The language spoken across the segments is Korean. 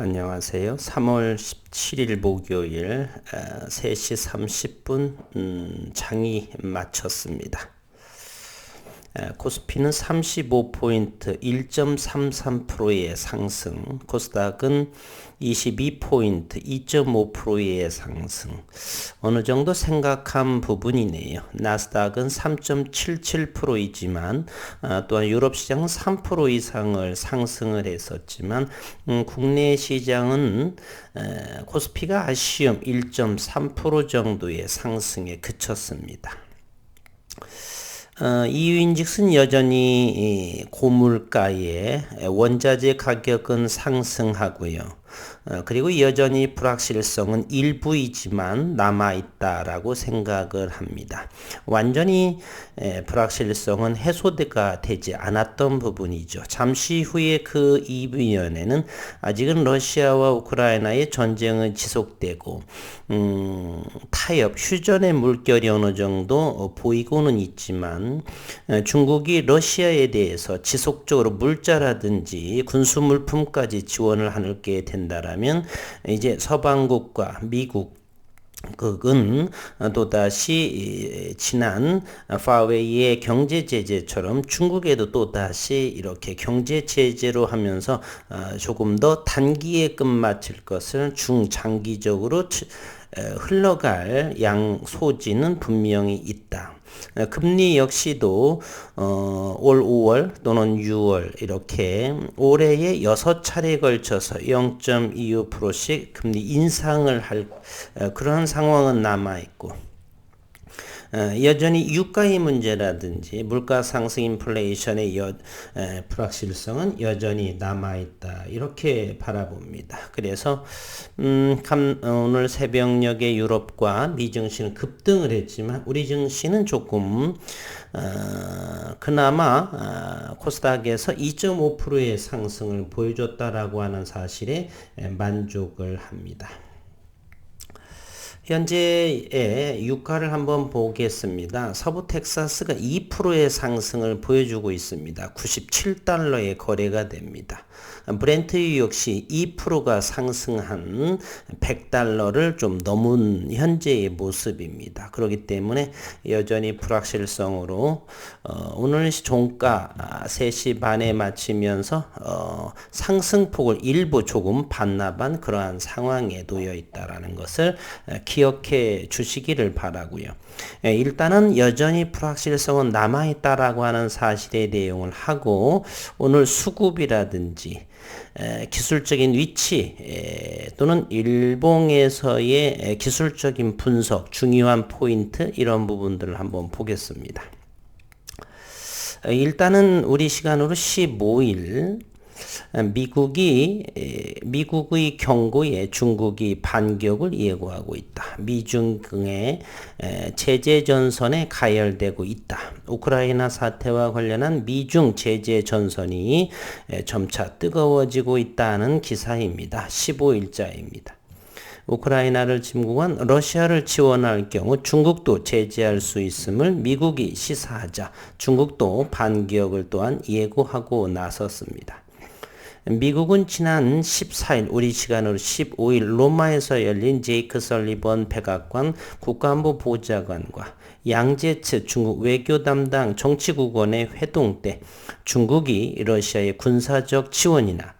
안녕하세요. 3월 17일 목요일 3시 30분 장이 마쳤습니다. 코스피는 35포인트 1.33%의 상승, 코스닥은 22포인트 2.5%의 상승. 어느 정도 생각한 부분이네요. 나스닥은 3.77%이지만 또한 유럽 시장은 3% 이상을 상승을 했었지만 국내 시장은 코스피가 아쉬움 1.3% 정도의 상승에 그쳤습니다. 이유인즉슨 여전히 고물가에 원자재 가격은 상승하고요. 그리고 여전히 불확실성은 일부이지만 남아있다라고 생각을 합니다. 완전히 불확실성은 해소가 되지 않았던 부분이죠. 잠시 후에 그 이면에는 아직은 러시아와 우크라이나의 전쟁은 지속되고 타협, 휴전의 물결이 어느 정도 보이고는 있지만 중국이 러시아에 대해서 지속적으로 물자라든지 군수물품까지 지원을 하게 된다라면 이제 서방국과 미국 극은 또다시 지난 파웨이의 경제 제재처럼 중국에도 또다시 이렇게 경제 제재로 하면서 조금 더 단기에 끝마칠 것을 중장기적으로 흘러갈 소지는 분명히 있다. 금리 역시도 올 5월 또는 6월 이렇게 올해에 6차례에 걸쳐서 0.25%씩 금리 인상을 할 그런 상황은 남아있고 여전히 유가의 문제라든지 물가 상승 인플레이션의 불확실성은 여전히 남아있다 이렇게 바라봅니다. 그래서 오늘 새벽녘에 유럽과 미 증시는 급등을 했지만 우리 증시는 조금 그나마 코스닥에서 2.5%의 상승을 보여줬다라고 하는 사실에 만족을 합니다. 현재의 유가를 한번 보겠습니다. 서부 텍사스가 2%의 상승을 보여주고 있습니다. 97달러에 거래가 됩니다. 브렌트유 역시 2%가 상승한 100달러를 좀 넘은 현재의 모습입니다. 그렇기 때문에 여전히 불확실성으로 오늘 종가 3시 반에 마치면서 상승폭을 일부 조금 반납한 그러한 상황에 놓여 있다는 것을 기억해 주시기를 바라고요. 일단은 여전히 불확실성은 남아있다라고 하는 사실의 내용을 하고 오늘 수급이라든지 기술적인 위치 또는 일봉에서의 기술적인 분석, 중요한 포인트 이런 부분들을 한번 보겠습니다. 일단은 우리 시간으로 15일 미국의 경고에 중국이 반격을 예고하고 있다. 미중의 제재 전선에 가열되고 있다. 우크라이나 사태와 관련한 미중 제재 전선이 점차 뜨거워지고 있다는 기사입니다. 15일자입니다. 우크라이나를 침공한 러시아를 지원할 경우 중국도 제재할 수 있음을 미국이 시사하자 중국도 반격을 또한 예고하고 나섰습니다. 미국은 지난 14일 우리 시간으로 15일 로마에서 열린 제이크 설리번 백악관 국가안보 보좌관과 양제츠 중국 외교 담당 정치국원의 회동 때 중국이 러시아의 군사적 지원이나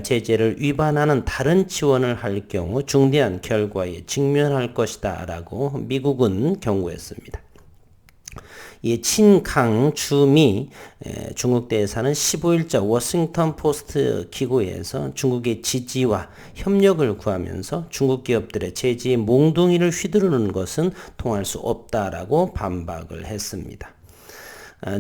제재를 위반하는 다른 지원을 할 경우 중대한 결과에 직면할 것이다 라고 미국은 경고했습니다. 친강주미 중국 대사는 15일자 워싱턴 포스트 기고에서 중국의 지지와 협력을 구하면서 중국 기업들의 제재의 몽둥이를 휘두르는 것은 통할 수 없다라고 반박을 했습니다.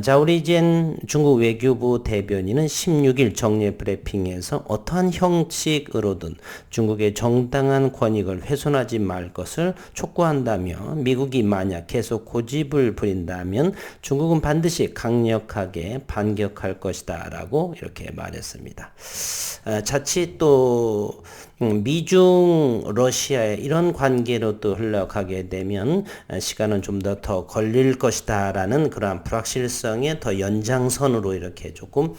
자오리젠 중국 외교부 대변인은 16일 정례 브리핑에서 어떠한 형식으로든 중국의 정당한 권익을 훼손하지 말 것을 촉구한다며 미국이 만약 계속 고집을 부린다면 중국은 반드시 강력하게 반격할 것이다 라고 이렇게 말했습니다. 자칫 또 미중 러시아의 이런 관계로 또 흘러가게 되면 시간은 좀 더 걸릴 것이다라는 그러한 불확실성의 더 연장선으로 이렇게 조금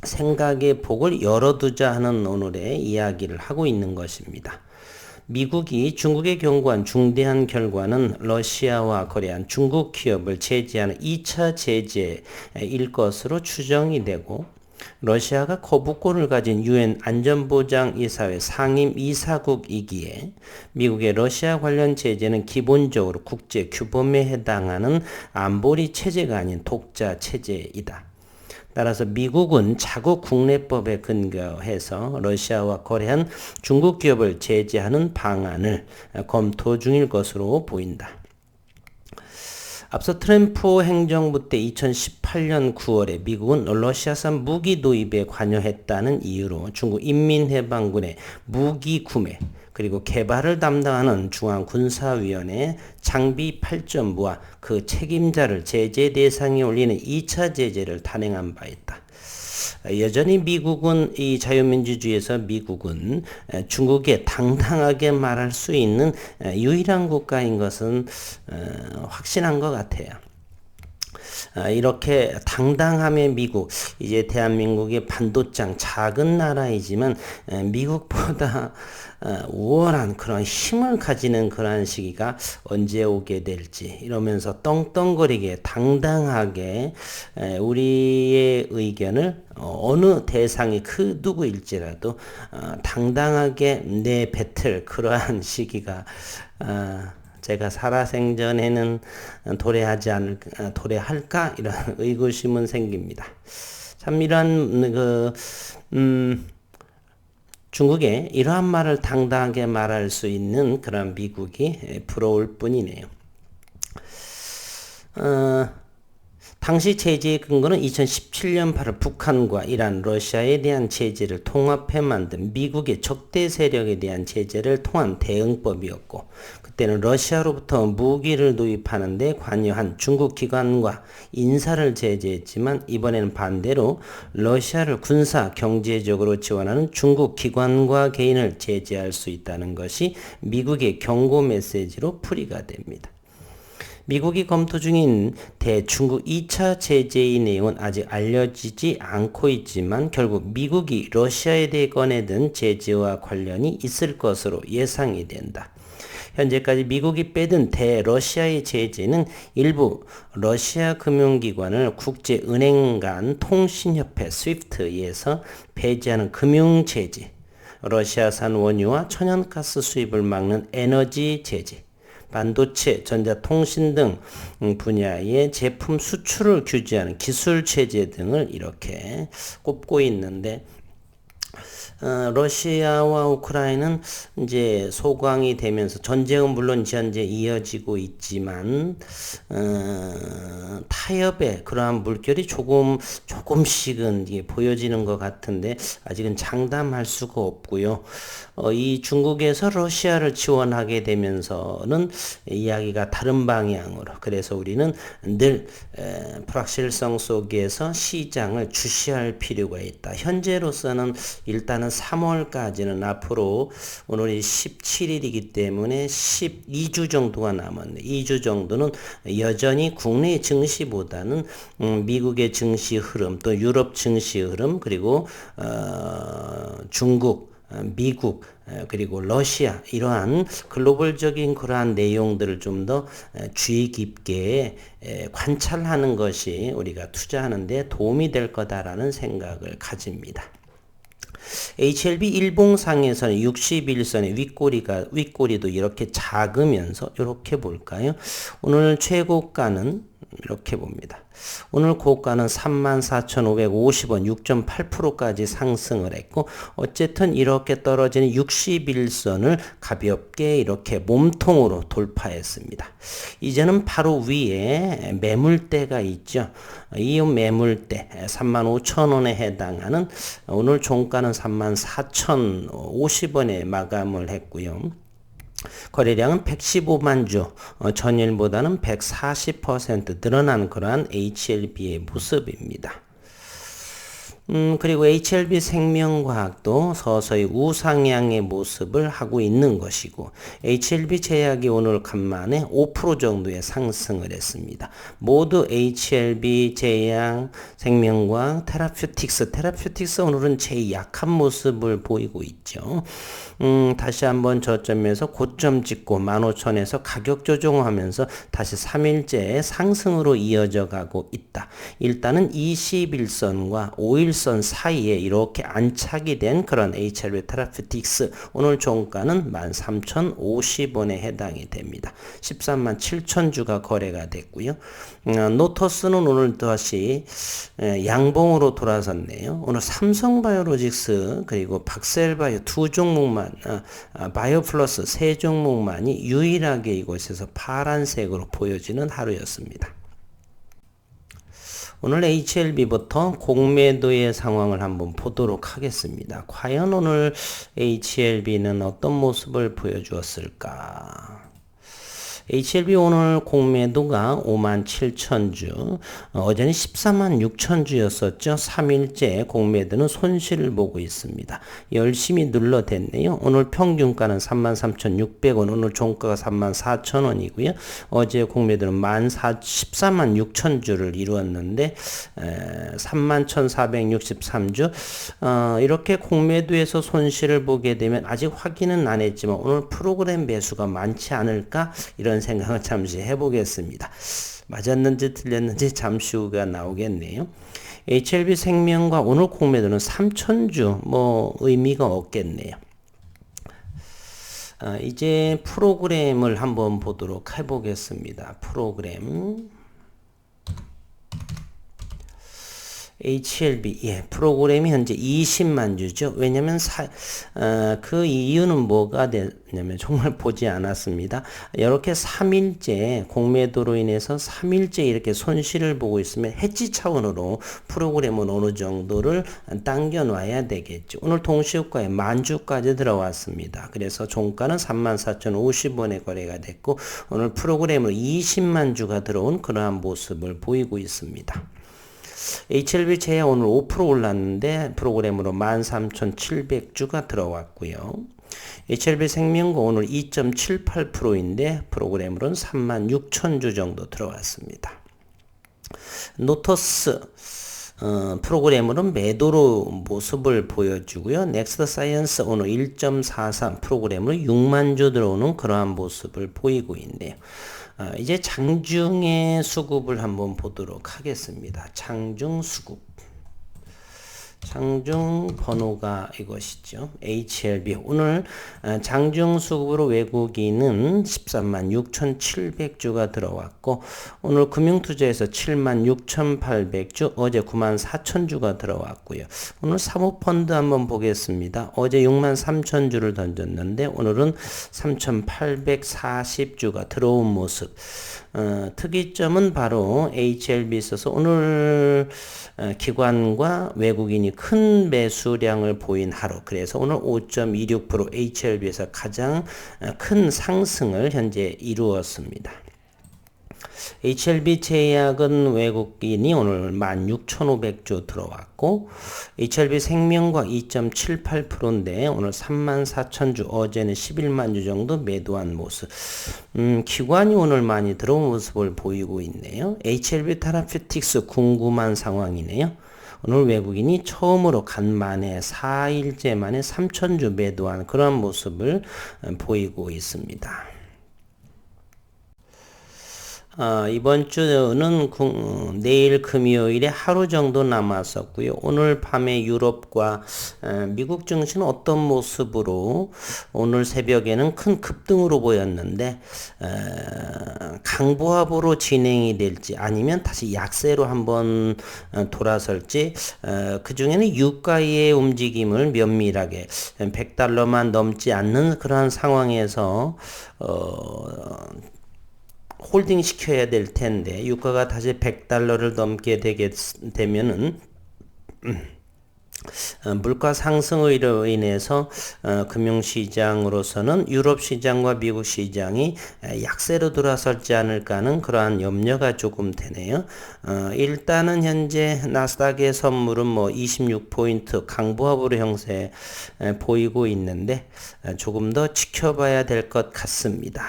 생각의 폭을 열어두자 하는 오늘의 이야기를 하고 있는 것입니다. 미국이 중국에 경고한 중대한 결과는 러시아와 거래한 중국 기업을 제재하는 2차 제재일 것으로 추정이 되고, 러시아가 거부권을 가진 유엔 안전보장이사회 상임 이사국이기에 미국의 러시아 관련 제재는 기본적으로 국제 규범에 해당하는 안보리 체제가 아닌 독자 체제이다. 따라서 미국은 자국 국내법에 근거해서 러시아와 거래한 중국 기업을 제재하는 방안을 검토 중일 것으로 보인다. 앞서 트럼프 행정부 때 2018년 9월에 미국은 러시아산 무기 도입에 관여했다는 이유로 중국 인민해방군의 무기 구매 그리고 개발을 담당하는 중앙군사위원회 장비 발전부와 그 책임자를 제재 대상에 올리는 2차 제재를 단행한 바 있다. 여전히 미국은 이 자유민주주의에서 미국은 중국에 당당하게 말할 수 있는 유일한 국가인 것은 확신한 것 같아요. 이렇게 당당함의 미국, 이제 대한민국의 반도장 작은 나라이지만 미국보다 우월한 그런 힘을 가지는 그러한 시기가 언제 오게 될지 이러면서 떵떵거리게 당당하게 우리의 의견을 어느 대상이 그 누구일지라도 당당하게 내뱉을 그러한 시기가 제가 살아생전에는 도래할까 이런 의구심은 생깁니다. 참 이러한 중국에 이러한 말을 당당하게 말할 수 있는 그런 미국이 부러울 뿐이네요. 당시 제재의 근거는 2017년 8월 북한과 이란, 러시아에 대한 제재를 통합해 만든 미국의 적대 세력에 대한 제재를 통한 대응법이었고, 그때는 러시아로부터 무기를 도입하는 데 관여한 중국 기관과 인사를 제재했지만 이번에는 반대로 러시아를 군사, 경제적으로 지원하는 중국 기관과 개인을 제재할 수 있다는 것이 미국의 경고 메시지로 풀이가 됩니다. 미국이 검토 중인 대중국 2차 제재의 내용은 아직 알려지지 않고 있지만 결국 미국이 러시아에 대해 꺼내든 제재와 관련이 있을 것으로 예상이 된다. 현재까지 미국이 빼든 대러시아의 제재는 일부 러시아 금융기관을 국제은행 간 통신협회 스위프트에서 배제하는 금융제재, 러시아산 원유와 천연가스 수입을 막는 에너지 제재, 반도체, 전자통신 등 분야의 제품 수출을 규제하는 기술 제재 등을 이렇게 꼽고 있는데, 러시아와 우크라이나는 이제 소강이 되면서 전쟁은 물론 현재 이어지고 있지만 타협의 그러한 물결이 조금씩은 이게 보여지는 것 같은데 아직은 장담할 수가 없고요. 이 중국에서 러시아를 지원하게 되면서는 이야기가 다른 방향으로, 그래서 우리는 늘 불확실성 속에서 시장을 주시할 필요가 있다. 현재로서는 일단은 3월까지는 앞으로 오늘이 17일이기 때문에 12주 정도가 남았네. 2주 정도는 여전히 국내 증시보다는 미국의 증시 흐름, 또 유럽 증시 흐름, 그리고 중국, 미국, 그리고 러시아, 이러한 글로벌적인 그러한 내용들을 좀 더 주의 깊게 관찰하는 것이 우리가 투자하는 데 도움이 될 거다라는 생각을 가집니다. HLB 일봉상에서는 61선의 윗꼬리도 이렇게 작으면서 이렇게 볼까요? 오늘 최고가는 이렇게 봅니다. 오늘 고가는 34,550원 6.8%까지 상승을 했고, 어쨌든 이렇게 떨어지는 61선을 가볍게 이렇게 몸통으로 돌파했습니다. 이제는 바로 위에 매물대가 있죠. 이 매물대 35,000원에 해당하는 오늘 종가는 34,050원에 마감을 했고요. 거래량은 115만 주, 전일보다는 140% 늘어난 그러한 HLB의 모습입니다. 그리고 HLB 생명과학도 서서히 우상향의 모습을 하고 있는 것이고, HLB 제약이 오늘 간만에 5% 정도의 상승을 했습니다. 모두 HLB 제약, 생명과학, 테라퓨틱스 오늘은 제일 약한 모습을 보이고 있죠. 다시 한번 저점에서 고점 찍고 15,000에서 가격 조정하면서 다시 3일째 상승으로 이어져 가고 있다. 일단은 21선과 5일선 사이에 이렇게 안착이 된 그런 HLB 테라퓨틱스 오늘 종가는 13,050원에 해당이 됩니다. 13만 7천주가 거래가 됐고요. 노토스는 오늘 다시 양봉으로 돌아섰네요. 오늘 삼성바이오로직스 그리고 박셀바이오 두 종목만 바이오플러스 세 종목만이 유일하게 이곳에서 파란색으로 보여지는 하루였습니다. 오늘 HLB부터 공매도의 상황을 한번 보도록 하겠습니다. 과연 오늘 HLB는 어떤 모습을 보여주었을까? HLB 오늘 공매도가 57,000주, 어제는 146,000주였었죠. 3일째 공매도는 손실을 보고 있습니다. 열심히 눌러댔네요. 오늘 평균가는 33,600원, 오늘 종가가 34,000원이고요. 어제 공매도는 146,000주를 이루었는데 31,463주. 이렇게 공매도에서 손실을 보게 되면 아직 확인은 안 했지만 오늘 프로그램 매수가 많지 않을까? 이런 생각을 잠시 해보겠습니다. 맞았는지 틀렸는지 잠시 후가 나오겠네요. HLB 생명과 오늘 공매도는 3,000주 의미가 없겠네요. 이제 프로그램을 한번 보도록 해보겠습니다. 프로그램 HLB, 프로그램이 현재 20만 주죠. 왜냐면 그 이유는 뭐가 되냐면 정말 보지 않았습니다. 이렇게 3일째 공매도로 인해서 3일째 이렇게 손실을 보고 있으면 해지 차원으로 프로그램은 어느 정도를 당겨 놔야 되겠죠. 오늘 동시효과에 만주까지 들어왔습니다. 그래서 종가는 34,050원에 거래가 됐고 오늘 프로그램으로 20만 주가 들어온 그러한 모습을 보이고 있습니다. HLB 제약 오늘 5% 올랐는데 프로그램으로 13,700주가 들어왔고요. HLB 생명과 오늘 2.78%인데 프로그램으로는 36,000주 정도 들어왔습니다. 노토스 프로그램으로는 매도로 모습을 보여주고요. 넥스트 사이언스 오늘 1.43 프로그램으로 6만 주 들어오는 그러한 모습을 보이고 있네요. 이제 장중의 수급을 한번 보도록 하겠습니다. 장중 수급. 장중 번호가 이것이죠. HLB. 오늘 장중 수급으로 외국인은 136,700주가 들어왔고 오늘 금융투자에서 76,800주, 어제 94,000주가 들어왔고요. 오늘 사모펀드 한번 보겠습니다. 어제 63,000주를 던졌는데 오늘은 3,840주가 들어온 모습. 특이점은 바로 HLB 있어서 오늘 기관과 외국인이 큰 매수량을 보인 하루. 그래서 오늘 5.26% HLB에서 가장 큰 상승을 현재 이루었습니다. HLB 제약은 외국인이 오늘 16,500주 들어왔고 HLB 생명과 2.78%인데 오늘 34,000주, 어제는 11만 주 정도 매도한 모습. 기관이 오늘 많이 들어온 모습을 보이고 있네요. HLB 테라퓨틱스 궁금한 상황이네요. 오늘 외국인이 처음으로 간만에 4일째 만에 3,000주 매도한 그런 모습을 보이고 있습니다. 이번 주는 내일 금요일에 하루 정도 남았었고요. 오늘 밤에 유럽과 미국 증시는 어떤 모습으로 오늘 새벽에는 큰 급등으로 보였는데 강보합으로 진행이 될지 아니면 다시 약세로 한번 돌아설지 그 중에는 유가의 움직임을 면밀하게 100달러만 넘지 않는 그러한 상황에서 홀딩 시켜야 될 텐데 유가가 다시 100달러를 넘게 되면은 물가 상승으로 인해서 금융시장으로서는 유럽 시장과 미국 시장이 약세로 돌아설지 않을까 하는 그러한 염려가 조금 되네요. 일단은 현재 나스닥의 선물은 뭐 26포인트 강보합으로 형세 보이고 있는데 조금 더 지켜봐야 될 것 같습니다.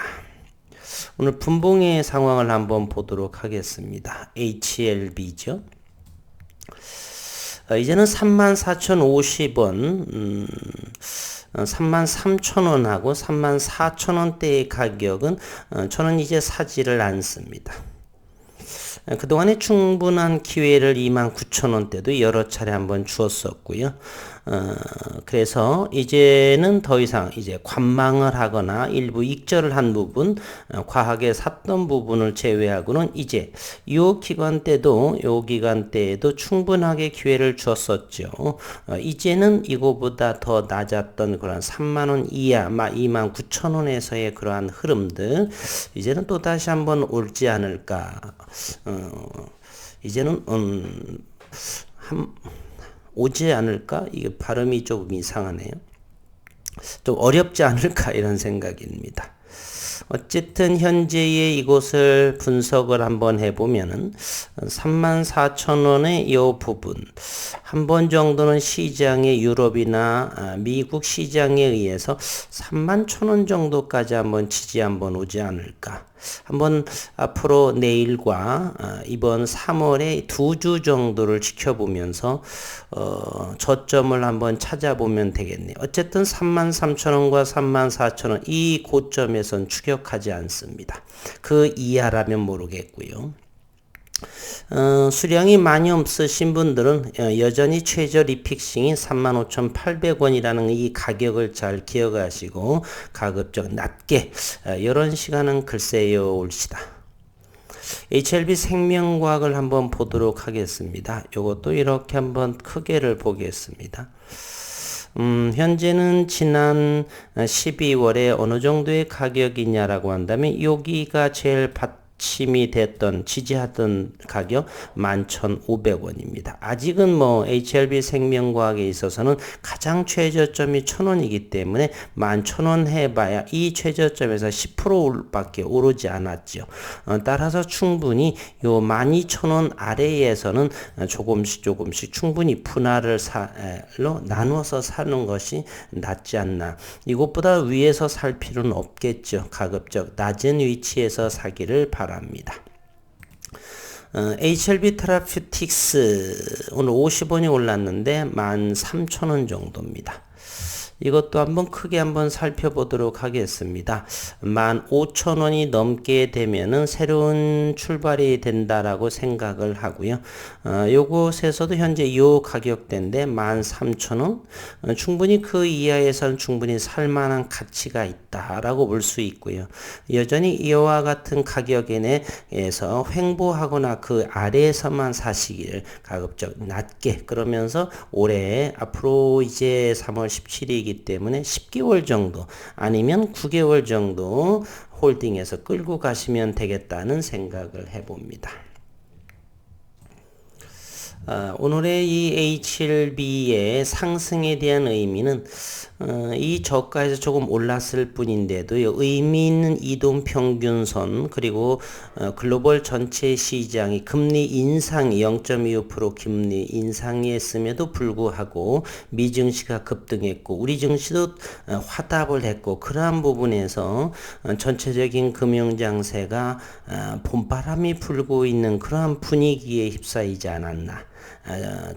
오늘 분봉의 상황을 한번 보도록 하겠습니다. HLB죠. 이제는 34,050원, 33,000원하고 34,000원대의 가격은 저는 이제 사지를 않습니다. 그동안에 충분한 기회를 29,000원대도 여러 차례 한번 주었었고요. 그래서 이제는 더 이상 이제 관망을 하거나 일부 익절을 한 부분, 과하게 샀던 부분을 제외하고는 이제 요 기간 때에도 충분하게 기회를 주었었죠. 이제는 이거보다 더 낮았던 그런 3만원 이하, 29,000원에서의 그러한 흐름들, 이제는 또 다시 한번 올지 않을까. 이제는 오지 않을까? 이게 발음이 조금 이상하네요. 좀 어렵지 않을까 이런 생각입니다. 어쨌든 현재의 이곳을 분석을 한번 해보면은 34,000원의 이 부분 한 번 정도는 시장의 유럽이나 미국 시장에 의해서 31,000원 정도까지 한번 지지 한번 오지 않을까. 한번 앞으로 내일과 이번 3월에 2주 정도를 지켜보면서 저점을 한번 찾아보면 되겠네요. 어쨌든 33,000원과 34,000원 이 고점에선 추격하지 않습니다. 그 이하라면 모르겠고요. 수량이 많이 없으신 분들은 여전히 최저 리픽싱이 35,800원이라는 이 가격을 잘 기억하시고 가급적 낮게 이런 시간은 글쎄요 올시다. HLB 생명과학을 한번 보도록 하겠습니다. 이것도 이렇게 한번 크게를 보겠습니다. 현재는 지난 12월에 어느 정도의 가격이냐라고 한다면 여기가 제일 침이 됐던 지지하던 가격 11,500원입니다. 아직은 뭐 HLB 생명과학에 있어서는 가장 최저점이 1,000원이기 때문에 11,000원 해봐야 이 최저점에서 10%밖에 오르지 않았죠. 따라서 충분히 요 12,000원 아래에서는 조금씩 충분히 분할을 나누어서 사는 것이 낫지 않나. 이것보다 위에서 살 필요는 없겠죠. 가급적 낮은 위치에서 사기를 바랍니다. HLB 테라퓨틱스 오늘 50원이 올랐는데 13,000원 정도입니다. 이것도 한번 크게 한번 살펴보도록 하겠습니다. 15,000원이 넘게 되면은 새로운 출발이 된다라고 생각을 하고요. 요곳에서도 현재 요 가격대인데 13,000원 충분히 그 이하에서는 충분히 살만한 가치가 있다라고 볼 수 있고요. 여전히 이와 같은 가격에서 횡보하거나 그 아래에서만 사시기를 가급적 낮게 그러면서 올해 앞으로 이제 3월 17일이기 때문에 10개월 정도 아니면 9개월 정도 홀딩해서 끌고 가시면 되겠다는 생각을 해봅니다. 오늘의 이 HLB의 상승에 대한 의미는 이 저가에서 조금 올랐을 뿐인데도 의미 있는 이동평균선 그리고 글로벌 전체 시장이 금리 인상이 0.25% 금리 인상이 했음에도 불구하고 미 증시가 급등했고 우리 증시도 화답을 했고 그러한 부분에서 전체적인 금융장세가 봄바람이 불고 있는 그러한 분위기에 휩싸이지 않았나.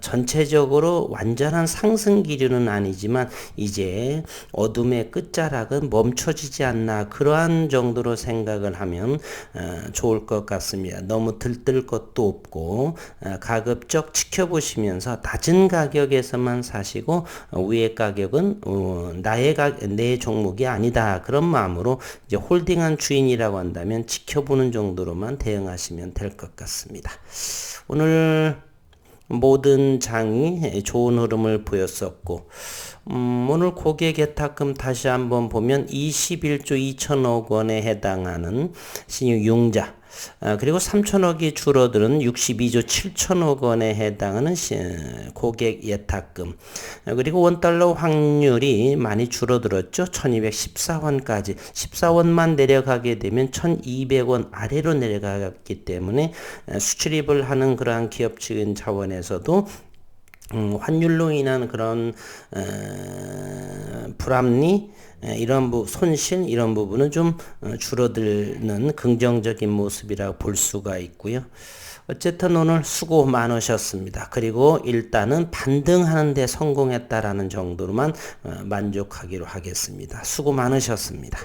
전체적으로 완전한 상승 기류는 아니지만 이제 어둠의 끝자락은 멈춰지지 않나 그러한 정도로 생각을 하면 좋을 것 같습니다. 너무 들뜰 것도 없고 가급적 지켜보시면서 낮은 가격에서만 사시고 위의 가격은 내 종목이 아니다 그런 마음으로 이제 홀딩한 주인이라고 한다면 지켜보는 정도로만 대응하시면 될 것 같습니다. 오늘 모든 장이 좋은 흐름을 보였었고 오늘 고객 예탁금 다시 한번 보면 21조 2천억 원에 해당하는 신용융자 그리고 3천억이 줄어드는 62조 7천억 원에 해당하는 고객 예탁금. 그리고 원달러 환율이 많이 줄어들었죠. 1214원까지. 14원만 내려가게 되면 1200원 아래로 내려갔기 때문에 수출입을 하는 그러한 기업 측인 차원에서도 환율로 인한 그런 불합리 이런 손실 이런 부분은 좀 줄어드는 긍정적인 모습이라고 볼 수가 있고요. 어쨌든 오늘 수고 많으셨습니다. 그리고 일단은 반등하는 데 성공했다라는 정도로만 만족하기로 하겠습니다. 수고 많으셨습니다.